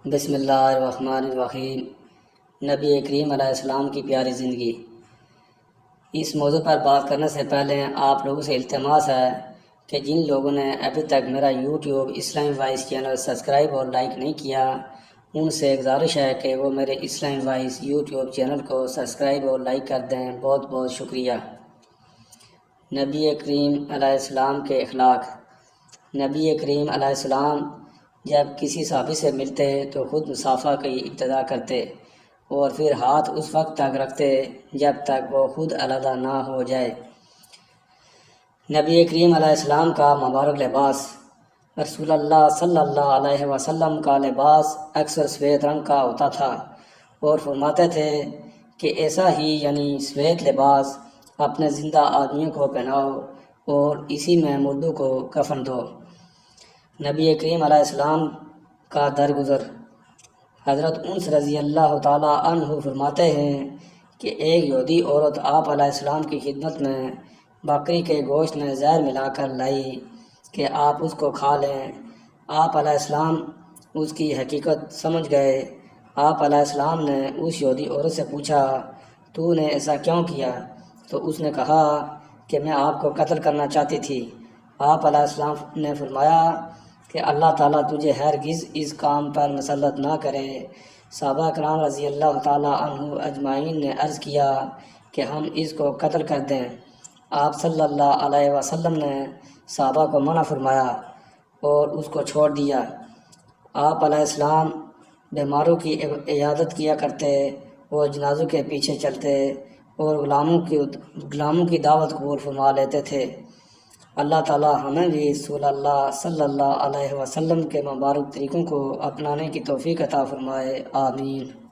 بسم اللہ الرحمن الرحیم۔ نبی کریم علیہ السلام کی پیاری زندگی۔ اس موضوع پر بات کرنے سے پہلے آپ لوگوں سے التماس ہے کہ جن لوگوں نے ابھی تک میرا یوٹیوب اسلام وائس چینل سبسکرائب اور لائک نہیں کیا، ان سے گزارش ہے کہ وہ میرے اسلام وائس یوٹیوب چینل کو سبسکرائب اور لائک کر دیں۔ بہت بہت شکریہ۔ نبی کریم علیہ السلام کے اخلاق۔ نبی کریم علیہ السلام جب کسی صحابی سے ملتے تو خود مصافحہ کی ابتدا کرتے اور پھر ہاتھ اس وقت تک رکھتے جب تک وہ خود علیحدہ نہ ہو جائے۔ نبی کریم علیہ السلام کا مبارک لباس۔ رسول اللہ صلی اللہ علیہ وسلم کا لباس اکثر سفید رنگ کا ہوتا تھا اور فرماتے تھے کہ ایسا ہی یعنی سفید لباس اپنے زندہ آدمیوں کو پہناؤ اور اسی میں مردوں کو کفن دو۔ نبی کریم علیہ السلام کا درگزر۔ حضرت انس رضی اللہ تعالیٰ عنہ فرماتے ہیں کہ ایک یہودی عورت آپ علیہ السلام کی خدمت میں بکری کے گوشت میں زہر ملا کر لائی کہ آپ اس کو کھا لیں۔ آپ علیہ السلام اس کی حقیقت سمجھ گئے۔ آپ علیہ السلام نے اس یہودی عورت سے پوچھا، تو نے ایسا کیوں کیا؟ تو اس نے کہا کہ میں آپ کو قتل کرنا چاہتی تھی۔ آپ علیہ السلام نے فرمایا کہ اللہ تعالیٰ تجھے ہرگز اس کام پر مسلط نہ کرے۔ صحابہ کرام رضی اللہ تعالیٰ عنہ اجمعین نے عرض کیا کہ ہم اس کو قتل کر دیں۔ آپ صلی اللہ علیہ وسلم نے صحابہ کو منع فرمایا اور اس کو چھوڑ دیا۔ آپ علیہ السلام بیماروں کی عیادت کیا کرتے اور جنازوں کے پیچھے چلتے اور غلاموں کی دعوت قبول فرما لیتے تھے۔ اللہ تعالیٰ ہمیں بھی رسول اللہ صلی اللہ علیہ وسلم کے مبارک طریقوں کو اپنانے کی توفیق عطا فرمائے۔ آمین۔